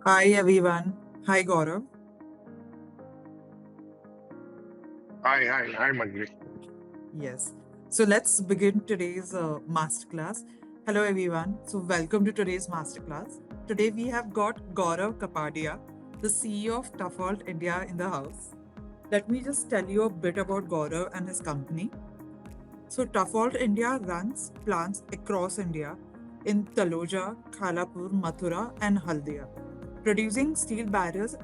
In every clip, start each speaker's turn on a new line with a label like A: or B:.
A: Hi everyone. Hi Gaurav.
B: Hi, Manvi.
A: Yes. So let's begin today's masterclass. Hello everyone. So welcome to today's masterclass. Today we have got Gaurav Kapadia, the CEO of Toughalt India in the house. Let me just tell you a bit about Gaurav and his company. So Toughalt India runs plants across India in Taloja, Khalapur, Mathura, and Haldia, producing steel barrels,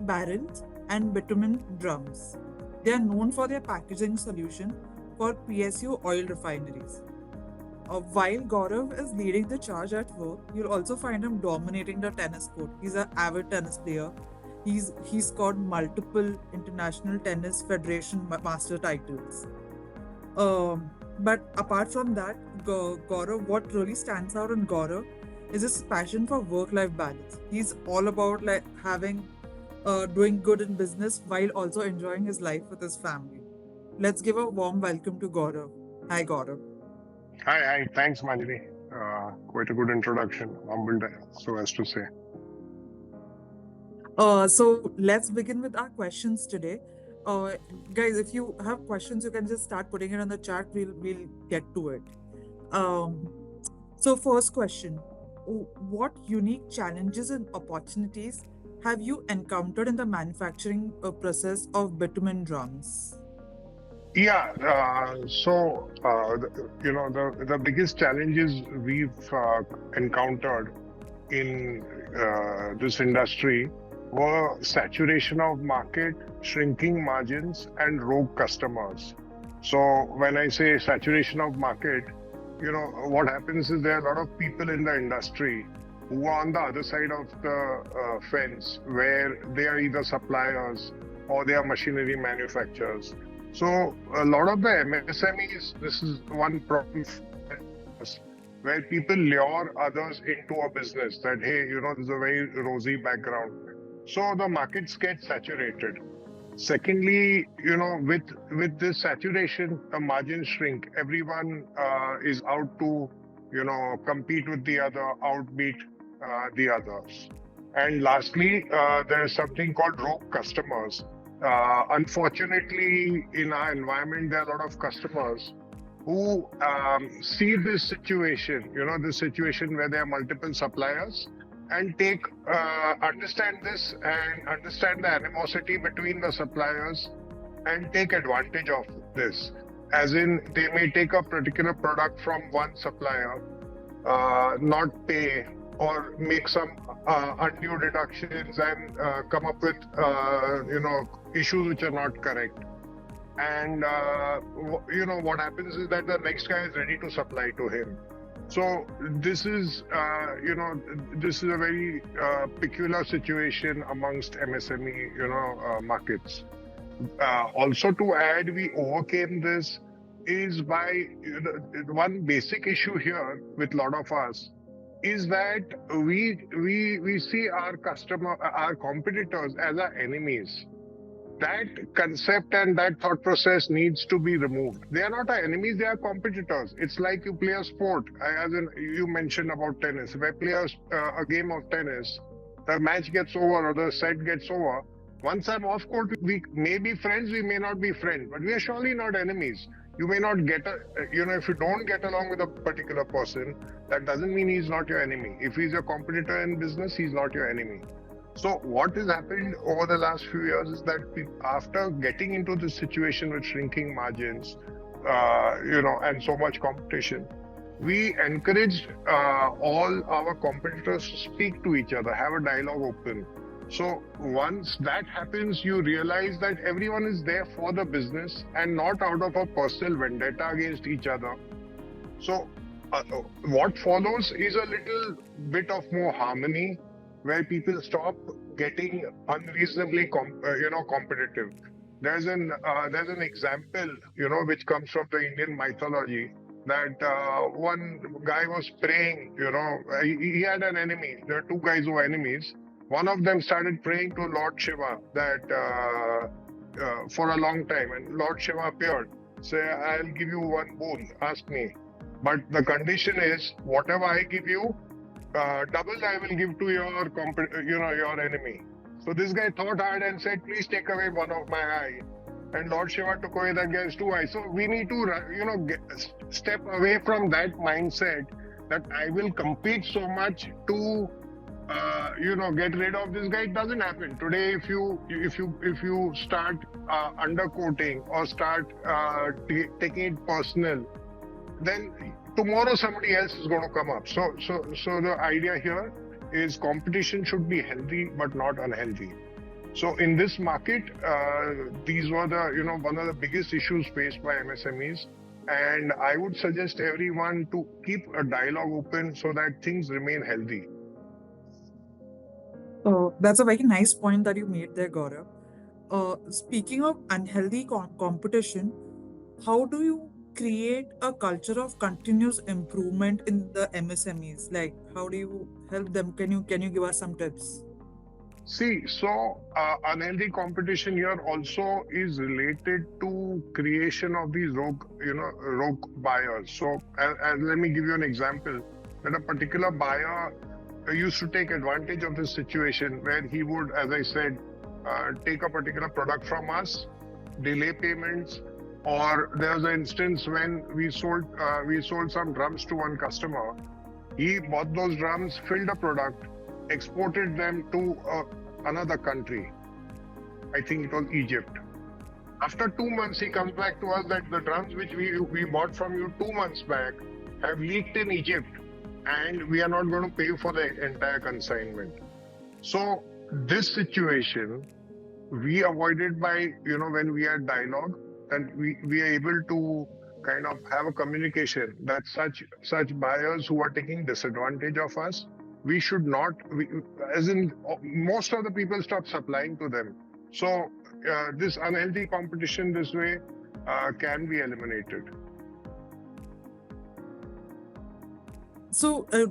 A: and bitumen drums. They are known for their packaging solution for PSU oil refineries. While Gaurav is leading the charge at work, you'll also find him dominating the tennis court. He's an avid tennis player. He's got multiple international tennis federation master titles. But apart from that, Gaurav, what really stands out in Gaurav is his passion for work-life balance. He's all about like doing good in business while also enjoying his life with his family. Let's give a warm welcome to Gaurav. Hi, Gaurav.
B: Hi. Thanks, Manvi. Quite a good introduction. Humbled, so as to say.
A: So let's begin with our questions today. Uh, Guys, if you have questions, you can just start putting it on the chat. We'll get to it. Um, So, first question: what unique challenges and opportunities have you encountered in the manufacturing process of bitumen drums?
B: Yeah. The biggest challenges we've encountered in this industry were saturation of market, shrinking margins, and rogue customers. So when I say saturation of market, what happens is there are a lot of people in the industry who are on the other side of the fence, where they are either suppliers or they are machinery manufacturers. So a lot of the MSMEs, this is one problem for us, where people lure others into a business that, hey, this is a very rosy background. So the markets get saturated. Secondly, with this saturation, the margins shrink. Everyone is out to, compete with the other, outbeat the others. And lastly, there is something called rogue customers. Unfortunately, in our environment, there are a lot of customers who see this situation where there are multiple suppliers, and understand this and understand the animosity between the suppliers and take advantage of this. As in, they may take a particular product from one supplier, not pay, or make some undue deductions and come up with issues which are not correct. And what happens is that the next guy is ready to supply to him. So this is a very peculiar situation amongst MSME, markets. Also, to add, we overcame this is by one basic issue here with a lot of us is that we see our competitors as our enemies. That concept and that thought process needs to be removed. They are not our enemies, they are competitors. It's like you play a sport, as in you mentioned about tennis. If I play a game of tennis, the match gets over or the set gets over. Once I'm off court, we may be friends, we may not be friends, but we are surely not enemies. You may not if you don't get along with a particular person, that doesn't mean he's not your enemy. If he's your competitor in business, he's not your enemy. So what has happened over the last few years is that after getting into this situation with shrinking margins, and so much competition, we encouraged all our competitors to speak to each other, have a dialogue open. So once that happens, you realize that everyone is there for the business and not out of a personal vendetta against each other. So what follows is a little bit of more harmony, where people stop getting unreasonably competitive. There's an example, which comes from the Indian mythology, that one guy was praying. He had an enemy. There are two guys who were enemies. One of them started praying to Lord Shiva that for a long time, and Lord Shiva appeared. Say, I'll give you one boon. Ask me. But the condition is, whatever I give you, double I will give to your enemy. So this guy thought hard and said, please take away one of my eye. And Lord Shiva took away that guy's two eyes. So we need to, step away from that mindset that I will compete so much to, get rid of this guy. It doesn't happen today. If you start undercoating or start taking it personal, then tomorrow somebody else is going to come up. So the idea here is competition should be healthy but not unhealthy. So in this market, these were one of the biggest issues faced by MSMEs. And I would suggest everyone to keep a dialogue open so that things remain healthy.
A: That's a very nice point that you made there, Gaurav. Speaking of unhealthy competition, how do you create a culture of continuous improvement in the MSMEs? Like, how do you help them? Can you give us some tips?
B: See, so unhealthy competition here also is related to creation of these rogue buyers. So let me give you an example. That a particular buyer used to take advantage of this situation where he would, as I said, take a particular product from us, delay payments, or there was an instance when we sold some drums to one customer. He bought those drums, filled a product, exported them to another country. I think it was Egypt. After 2 months, he comes back to us that the drums which we bought from you 2 months back have leaked in Egypt, and we are not going to pay you for the entire consignment. So this situation we avoided by, when we had dialogue, and we are able to kind of have a communication that such buyers who are taking disadvantage of us, we should not, as in most of the people stop supplying to them. So this unhealthy competition this way can be eliminated.
A: So, I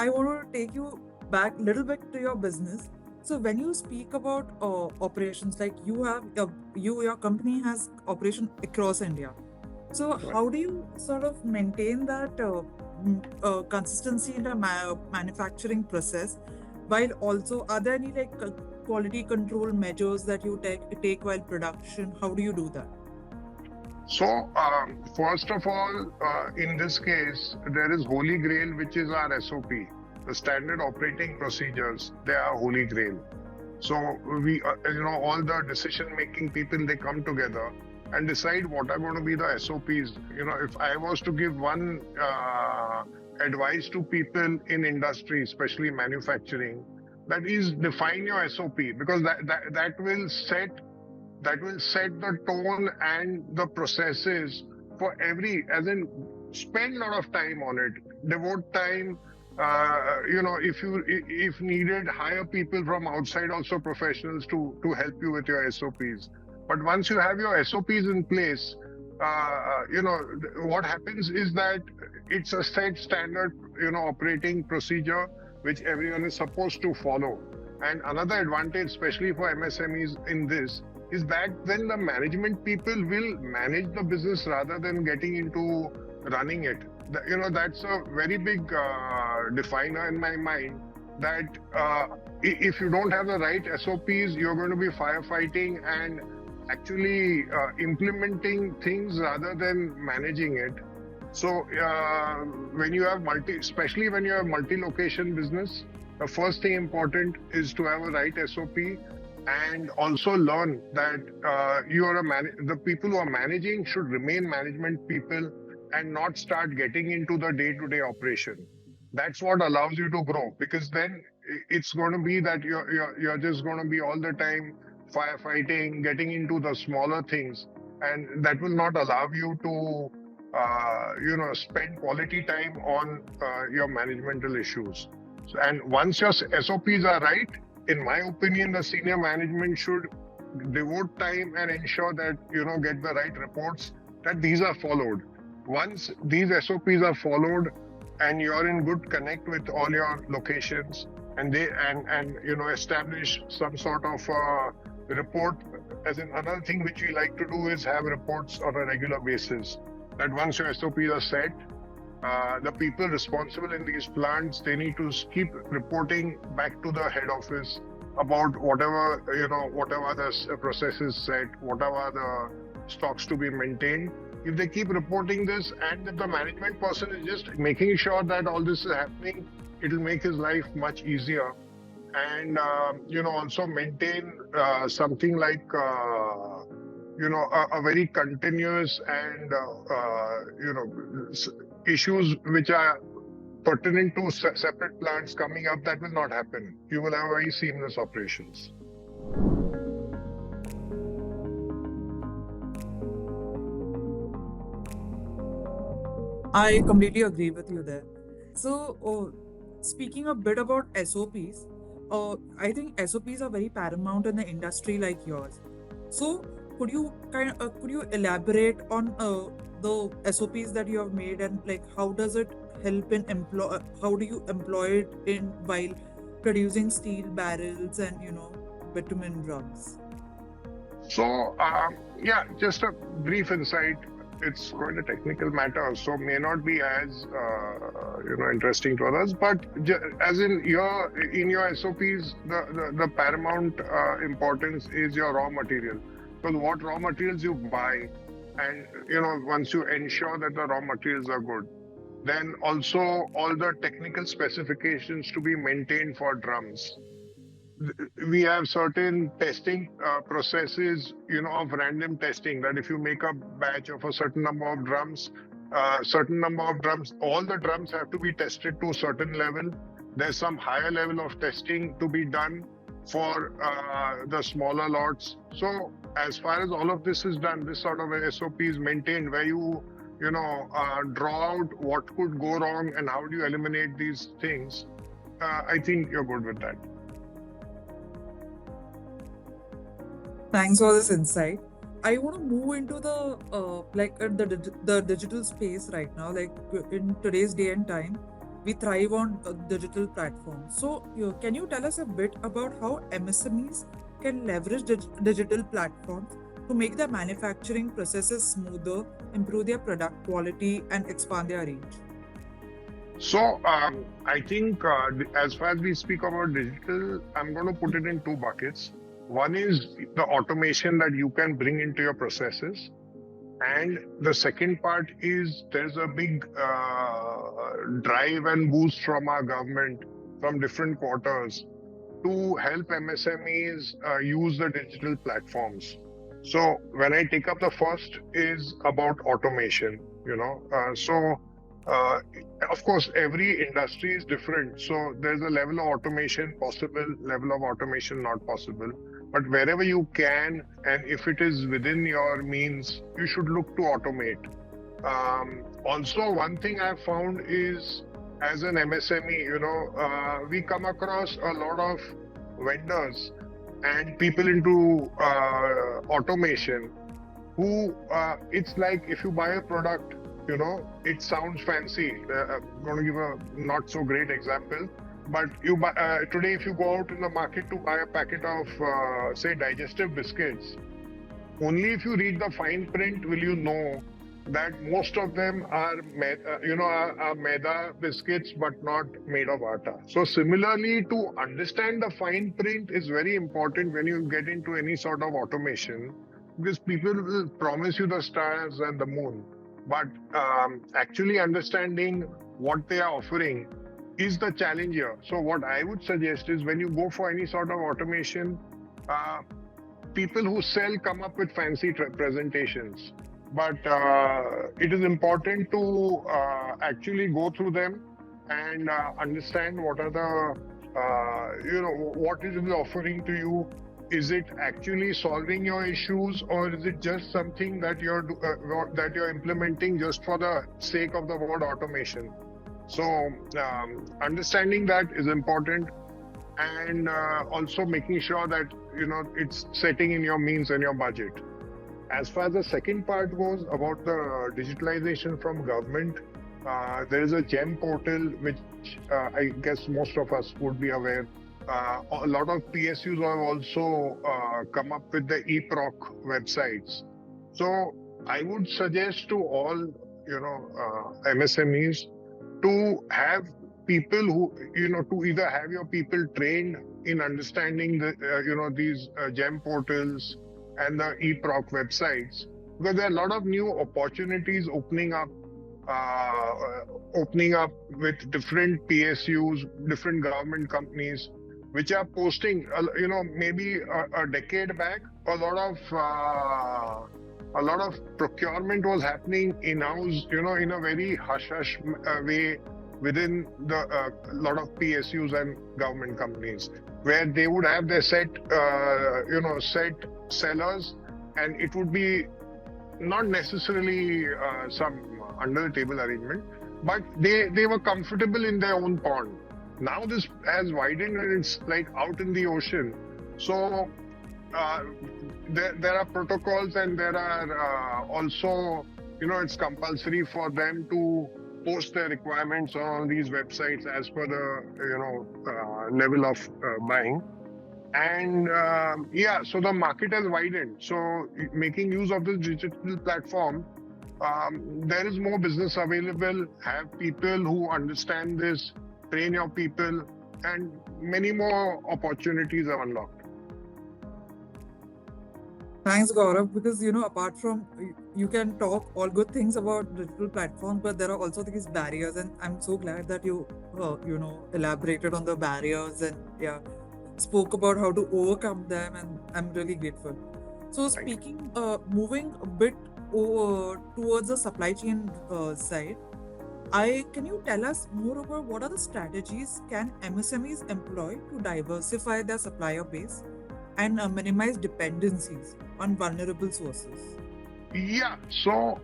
A: want to take you back a little bit to your business. So, when you speak about operations, like your company has operation across India. So,
B: Right.
A: how do you sort of maintain that consistency in the manufacturing process, while also are there any like quality control measures that you take while production? How do you do that?
B: So, first of all, in this case, there is Holy Grail, which is our SOP, the standard operating procedures. They are Holy Grail. So we, all the decision-making people, they come together and decide what are going to be the SOPs. If I was to give one advice to people in industry, especially manufacturing, that is define your SOP, because that will set the tone and the processes for spend a lot of time on it, devote time. If needed, hire people from outside, also professionals to help you with your SOPs. But once you have your SOPs in place, what happens is that it's a set standard, operating procedure which everyone is supposed to follow. And another advantage, especially for MSMEs in this, is that then the management people will manage the business rather than getting into running it. That's a very big definer in my mind, that if you don't have the right SOPs, you're going to be firefighting and actually implementing things rather than managing it. So when you have especially when you have multi-location business, the first thing important is to have a right SOP, and also learn that the people who are managing should remain management people and not start getting into the day-to-day operation. That's what allows you to grow, because then it's going to be that you're just going to be all the time firefighting, getting into the smaller things, and that will not allow you to spend quality time on your managemental issues. And once your SOPs are right, in my opinion, the senior management should devote time and ensure that get the right reports, that these are followed. Once these SOPs are followed and you're in good connect with all your locations, and establish some sort of report. As in, another thing which we like to do is have reports on a regular basis. That once your SOPs are set, The people responsible in these plants, they need to keep reporting back to the head office about whatever, whatever the processes set, whatever the stocks to be maintained. If they keep reporting this, and if the management person is just making sure that all this is happening, it will make his life much easier. And also maintain something like a very continuous and issues which are pertinent to separate plants coming up. That will not happen. You will have very seamless operations.
A: I completely agree with you there. So, speaking a bit about SOPs, I think SOPs are very paramount in the industry like yours. So, could you elaborate on the SOPs that you have made, and like how does it help in employ? How do you employ it in while producing steel barrels and bitumen drums?
B: So, just a brief insight. It's quite a technical matter, so may not be as interesting to others. But as in your SOPs, the paramount importance is your raw material. So, what raw materials you buy, and once you ensure that the raw materials are good, then also all the technical specifications to be maintained for drums. We have certain testing processes, of random testing, that if you make a batch of a certain number of drums, all the drums have to be tested to a certain level. There's some higher level of testing to be done for the smaller lots. So as far as all of this is done, this sort of a SOP is maintained, where draw out what could go wrong and how do you eliminate these things. I think you're good with that.
A: Thanks for this insight. I want to move into the the digital space right now. Like in today's day and time, we thrive on digital platforms. So, can you tell us a bit about how MSMEs can leverage digital platforms to make their manufacturing processes smoother, improve their product quality, and expand their range?
B: So, I think as far as we speak about digital, I'm going to put it in two buckets. One is the automation that you can bring into your processes. And the second part is there's a big drive and boost from our government, from different quarters, to help MSMEs use the digital platforms. So when I take up the first is about automation, of course, every industry is different. So there's a level of automation possible, level of automation not possible. But wherever you can, and if it is within your means, you should look to automate. Also, one thing I've found is, as an MSME, we come across a lot of vendors and people into automation who, it's like if you buy a product, it sounds fancy. I'm going to give a not so great example. But you buy, today, if you go out in the market to buy a packet of, say, digestive biscuits, only if you read the fine print will you know that most of them are, are maida biscuits, but not made of atta. So similarly, to understand the fine print is very important when you get into any sort of automation, because people will promise you the stars and the moon, but actually understanding what they are offering is the challenge here. So what I would suggest is, when you go for any sort of automation, people who sell come up with fancy presentations, but it is important to actually go through them and understand what are what is it offering to you. Is it actually solving your issues, or is it just something that you're implementing just for the sake of the word automation? So understanding that is important, and also making sure that it's setting in your means and your budget. As far as the second part goes about the digitalization from government, there is a GEM portal which I guess most of us would be aware. A lot of PSUs have also come up with the eProc websites. So I would suggest to all MSMEs to have people who, to either have your people trained in understanding these gem portals and the e-proc websites, because there are a lot of new opportunities uh, opening up with different PSUs, different government companies, which are posting, maybe a decade back, a lot of procurement was happening in-house, in a very hush-hush way within the lot of PSUs and government companies, where they would have their set sellers, and it would be not necessarily some under the table arrangement, but they were comfortable in their own pond. Now this has widened and it's like out in the ocean. So uh, there are protocols, and there are also, it's compulsory for them to post their requirements on these websites as per the level of buying. And yeah, so the market has widened. So making use of this digital platform, there is more business available. Have people who understand this, train your people, and many more opportunities are unlocked.
A: Thanks, Gaurav, because apart from you can talk all good things about digital platforms, but there are also these barriers, and I'm so glad that you elaborated on the barriers and yeah, spoke about how to overcome them, and I'm really grateful. So,
B: Thank you.
A: speaking, moving a bit towards the supply chain side, I can you tell us more about what are the strategies can MSMEs employ to diversify their supplier base and minimize dependencies on vulnerable sources?
B: Yeah, so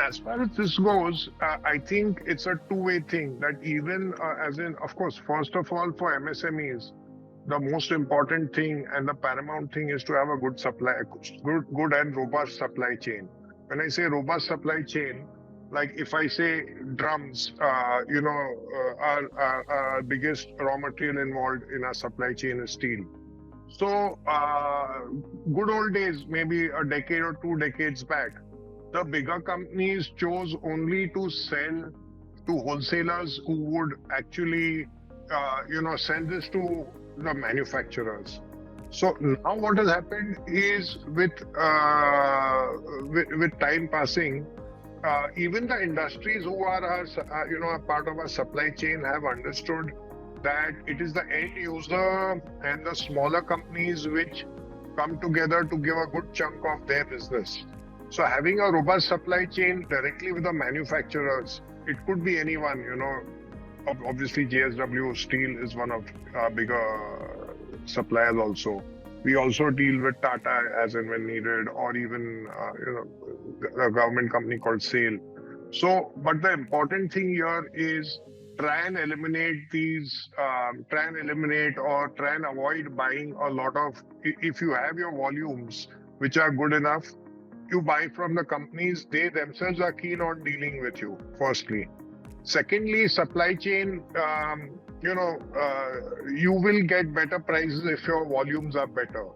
B: as far as this goes, I think it's a two-way thing. That even as in, of course, first of all, for MSMEs, the most important thing and the paramount thing is to have a good and robust supply chain. When I say robust supply chain, like if I say drums, our biggest raw material involved in our supply chain is steel. So, good old days, maybe a decade or 2 decades back, the bigger companies chose only to sell to wholesalers who would actually, sell this to the manufacturers. So now what has happened is with time passing, even the industries who are a part of our supply chain have understood that it is the end user and the smaller companies which come together to give a good chunk of their business. So having a robust supply chain directly with the manufacturers, it could be anyone, obviously JSW Steel is one of our bigger suppliers also. We also deal with Tata as and when needed, or even, a government company called SAIL. So, but the important thing here is try and eliminate or try and avoid buying a lot of, if you have your volumes which are good enough, you buy from the companies, they themselves are keen on dealing with you, firstly. Secondly, supply chain, you will get better prices if your volumes are better.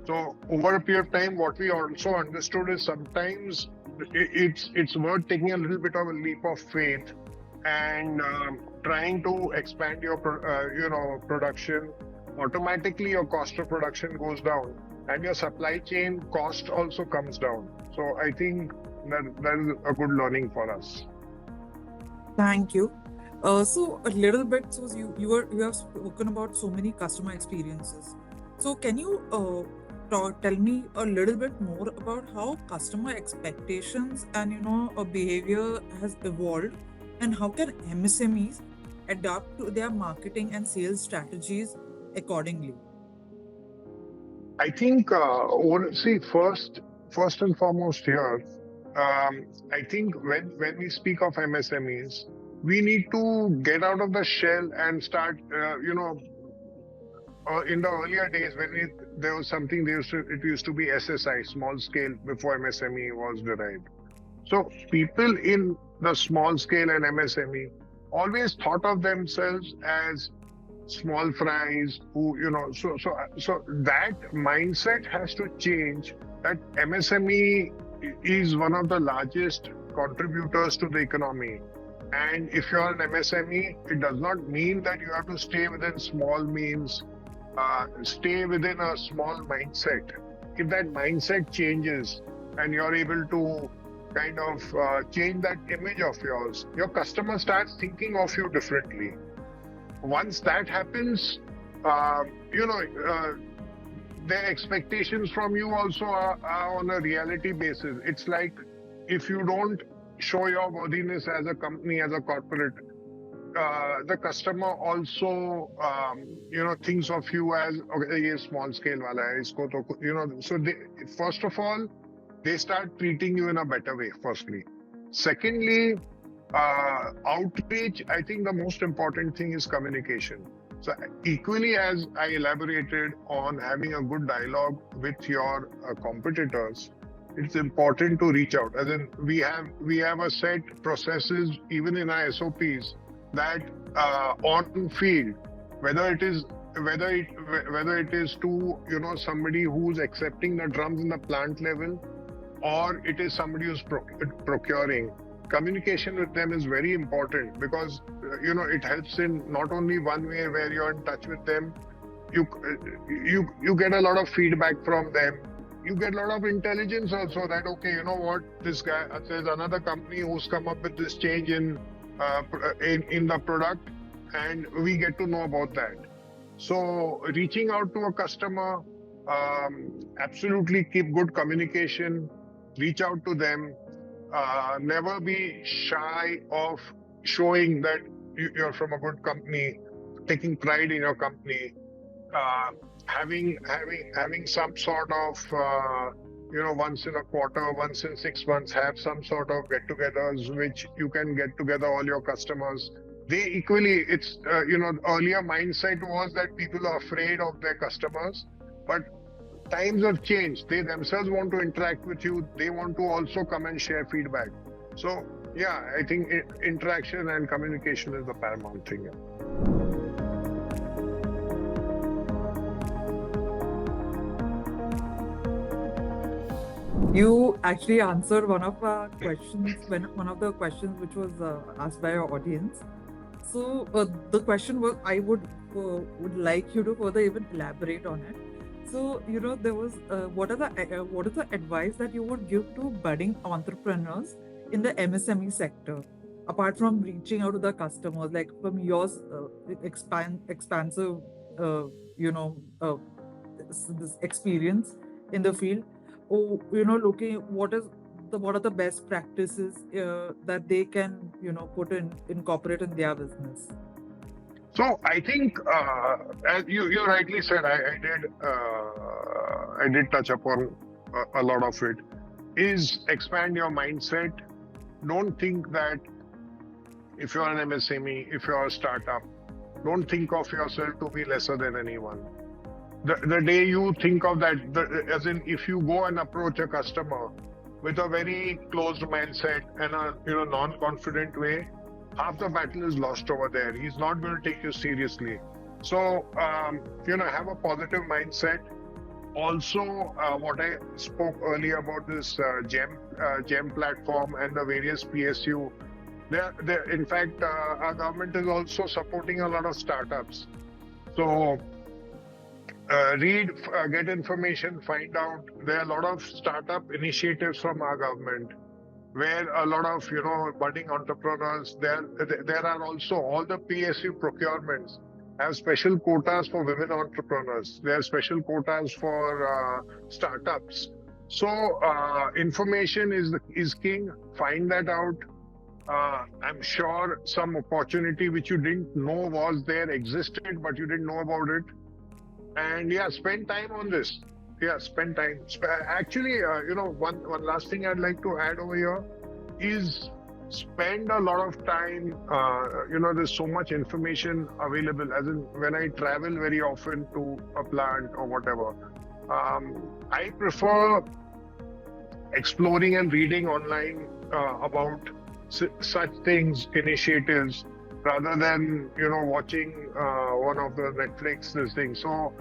B: So over a period of time, what we also understood is sometimes it's worth taking a little bit of a leap of faith and trying to expand your production. Automatically your cost of production goes down and your supply chain cost also comes down. So I think that is a good learning for us.
A: Thank you. So a little bit. So you have spoken about so many customer experiences. So can you tell me a little bit more about how customer expectations and behavior has evolved, and how can MSMEs adapt to their marketing and sales strategies accordingly?
B: I think, first and foremost here, I think when we speak of MSMEs, we need to get out of the shell and start, in the earlier days when there was something, it used to be SSI, small scale, before MSME was derived. So people in the small scale and MSME always thought of themselves as small fries who, so that mindset has to change, that MSME is one of the largest contributors to the economy. And if you're an MSME, it does not mean that you have to stay within small means, stay within a small mindset. If that mindset changes and you're able to kind of change that image of yours, your customer starts thinking of you differently. Once that happens, uh, you know, their expectations from you also are on a reality basis. It's like if you don't show your worthiness as a company, as a corporate, the customer also, thinks of you as, okay, ये small scale वाला है, इसको तो, so they, first of all, they start treating you in a better way, firstly. Secondly, outreach, I think the most important thing is communication. So equally as I elaborated on having a good dialogue with your competitors, it's important to reach out. As in, we have a set processes even in our SOPs that on field, whether it is to somebody who's accepting the drums in the plant level, or it is somebody who's procuring. Communication with them is very important because it helps in not only one way where you're in touch with them, you get a lot of feedback from them. You get a lot of intelligence also that, okay, you know what, this guy, there's another company who's come up with this change in the product, and we get to know about that. So reaching out to a customer, absolutely keep good communication, reach out to them, never be shy of showing that you're from a good company, taking pride in your company, having some sort of once in a quarter, once in 6 months, have some sort of get-togethers which you can get together all your customers. They equally, it's earlier mindset was that people are afraid of their customers, but times have changed. They themselves want to interact with you. They want to also come and share feedback. So yeah, I think interaction and communication is the paramount thing.
A: You actually answered one of our questions, one of the questions which was asked by our audience. So the question was, I would like you to further even elaborate on it. So there was what is the advice that you would give to budding entrepreneurs in the MSME sector, apart from reaching out to the customers, like from yours expansive this experience in the field, or looking what are the best practices that they can put incorporate in their business.
B: So I think, as you rightly said, I did touch upon a lot of it. Is expand your mindset. Don't think that if you're an MSME, if you're a startup, don't think of yourself to be lesser than anyone. The day you think of that, as in if you go and approach a customer with a very closed mindset and a non-confident way, half the battle is lost over there. He's not going to take you seriously. So have a positive mindset. Also, what I spoke earlier about this GEM platform and the various PSU. In fact, our government is also supporting a lot of startups. So read, get information, find out. There are a lot of startup initiatives from our government where a lot of budding entrepreneurs. There are also all the PSU procurements have special quotas for women entrepreneurs. There are special quotas for startups. So information is king. Find that out. I'm sure some opportunity which you didn't know was there existed, but you didn't know about it. And yeah, spend time on this. Yeah, spend time. Actually, one last thing I'd like to add over here is spend a lot of time. There's so much information available. As in, when I travel very often to a plant or whatever, I prefer exploring and reading online about such things, initiatives, rather than watching one of the Netflix this thing. So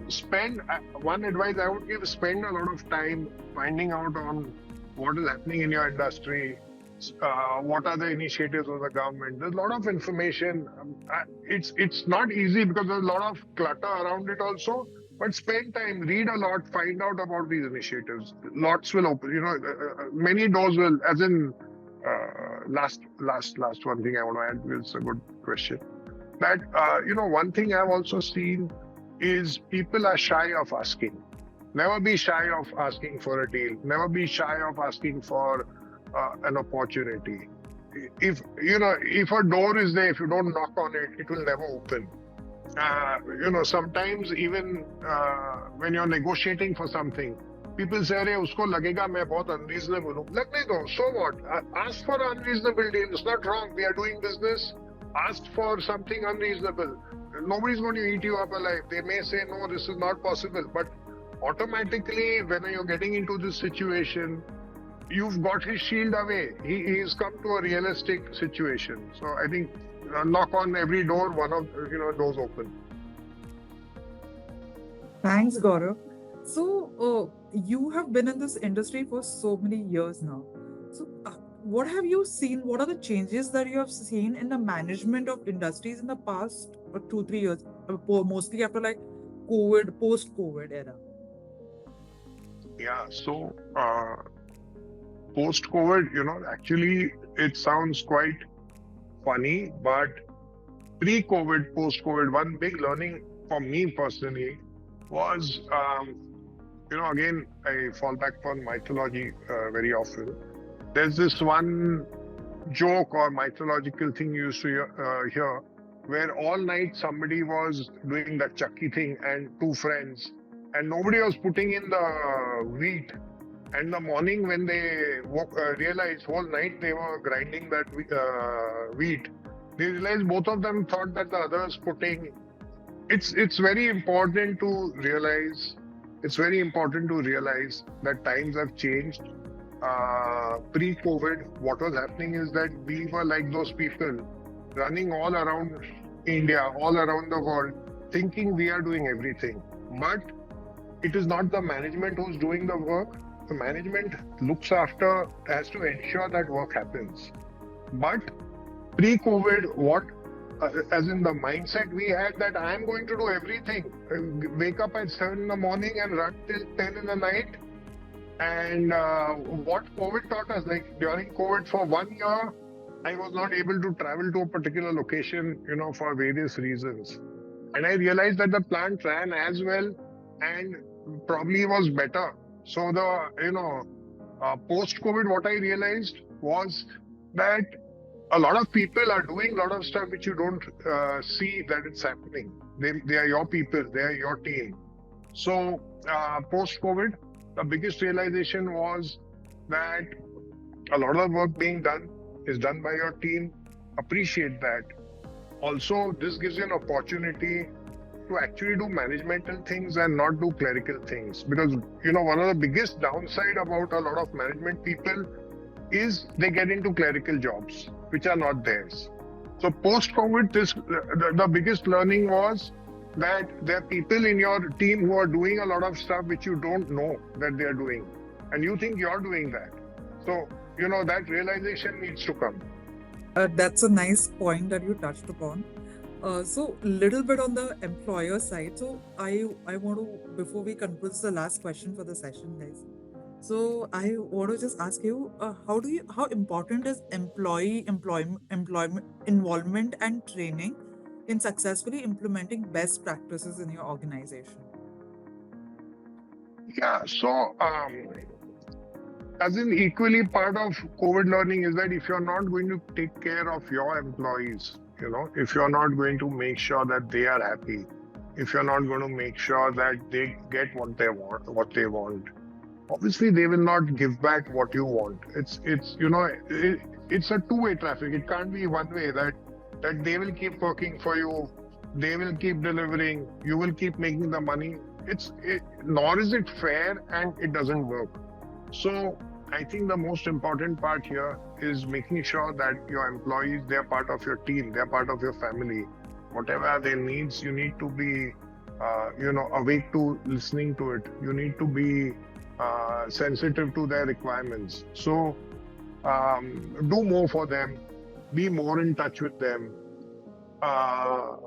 B: spend one advice I would give: spend a lot of time finding out on what is happening in your industry, what are the initiatives of the government. There's a lot of information. It's not easy because there's a lot of clutter around it also. But spend time, read a lot, find out about these initiatives. Lots will open. Many doors will. As in, last one thing I want to add. It's a good question. That one thing I've also seen is people are shy of asking. Never be shy of asking for a deal. Never be shy of asking for an opportunity. If a door is there, if you don't knock on it, it will never open. Sometimes even when you're negotiating for something, people say, "अरे उसको लगेगा मैं बहुत unreasonable हूँ." लगने दो. So what? Ask for an unreasonable deal. It's not wrong. We are doing business. Ask for something unreasonable. Nobody's going to eat you up alive. They may say, "No, this is not possible," but automatically, when you're getting into this situation, you've got his shield away. He's come to a realistic situation. So I think knock on every door, one of doors open.
A: Thanks, Gaurav. So, you have been in this industry for so many years now. So, what have you seen? What are the changes that you have seen in the management of industries in the past 2-3 years, mostly after like COVID, post-COVID era?
B: Yeah. So post-COVID, actually, it sounds quite funny, but pre-COVID, post-COVID, one big learning for me personally was, again, I fall back on mythology very often. There's this one joke or mythological thing you used to hear, where all night somebody was doing that chucky thing and two friends, and nobody was putting in the wheat. And the morning when they realized whole night they were grinding that wheat, they realized both of them thought that the others putting. It's very important to realize. It's very important to realize that times have changed. Pre-COVID, what was happening is that we were like those people running all around India, all around the world, thinking we are doing everything. But it is not the management who's doing the work. The management has to ensure that work happens. But pre-COVID, as in the mindset we had that I am going to do everything. Wake up at 7 in the morning and run till 10 in the night. And what COVID taught us, like during COVID for 1 year, I was not able to travel to a particular location, for various reasons. And I realized that the plant ran as well and probably was better. So post-COVID, what I realized was that a lot of people are doing a lot of stuff which you don't see that it's happening. They are your people, they are your team. So post-COVID, the biggest realization was that a lot of work being done is done by your team. Appreciate that. Also, this gives you an opportunity to actually do managemental things and not do clerical things. Because, one of the biggest downside about a lot of management people is they get into clerical jobs, which are not theirs. So post-COVID, the biggest learning was that there are people in your team who are doing a lot of stuff which you don't know that they are doing. And you think you're doing that. So, that realization needs to come.
A: That's a nice point that you touched upon. So, little bit on the employer side. So, I want to, before we conclude, this is the last question for the session, guys. So, I want to just ask you, how important is employee employment involvement and training in successfully implementing best practices in your organization?
B: Yeah. So, as in equally part of COVID learning is that if you're not going to take care of your employees, if you're not going to make sure that they are happy, if you're not going to make sure that they get what they want, obviously they will not give back what you want. It's a two-way traffic. It can't be one way that they will keep working for you, they will keep delivering, you will keep making the money. Nor is it fair, and it doesn't work. So I think the most important part here is making sure that your employees, they're part of your team, they're part of your family. Whatever are their needs, you need to be awake to listening to it. You need to be sensitive to their requirements. So do more for them, be more in touch with them. Uh,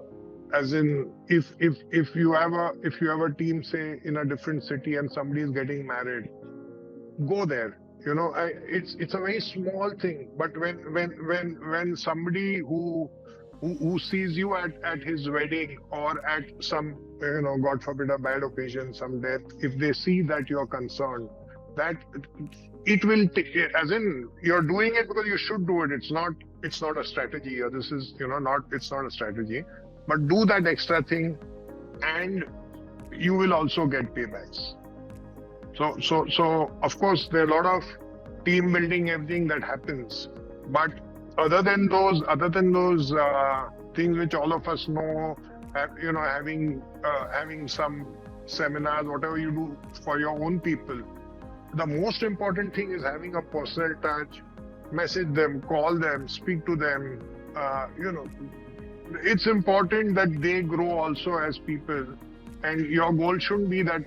B: as in, if you have a team, say in a different city, and somebody is getting married, go there. It's a very small thing, but when somebody who sees you at his wedding or at some, God forbid, a bad occasion, some death, if they see that you're concerned, that it will as in you're doing it because you should do it. It's not a strategy, or this is not it's not a strategy, but do that extra thing, and you will also get paybacks. So of course there are a lot of team building, everything that happens, but other than those things which all of us know, having some seminars, whatever you do for your own people, the most important thing is having a personal touch. Message them, call them, speak to them. It's important that they grow also as people, and your goal shouldn't be that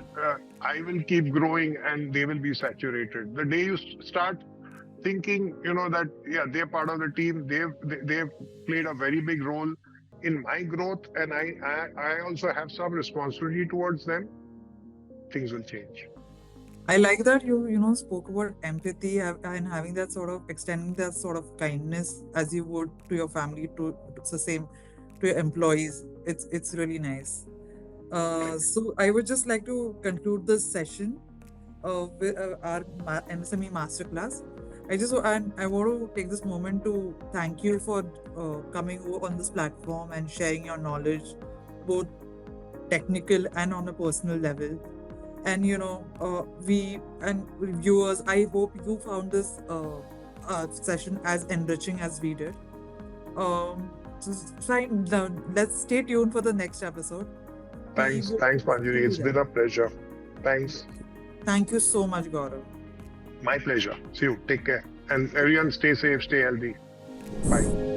B: I will keep growing and they will be saturated. The day you start thinking, that they're part of the team, they've played a very big role in my growth, and I also have some responsibility towards them, things will change.
A: I like that you spoke about empathy and having that sort of extending that sort of kindness as you would to your family, to it's the same to your employees. It's really nice. So I would just like to conclude this session with our MSME Masterclass. And I want to take this moment to thank you for coming on this platform and sharing your knowledge, both technical and on a personal level. And we and viewers, I hope you found this session as enriching as we did. So let's stay tuned for the next episode.
B: Thanks, Manjuri. It's been a pleasure. Thanks.
A: Thank you so much, Gaurav.
B: My pleasure. See you. Take care. And everyone stay safe, stay healthy. Bye.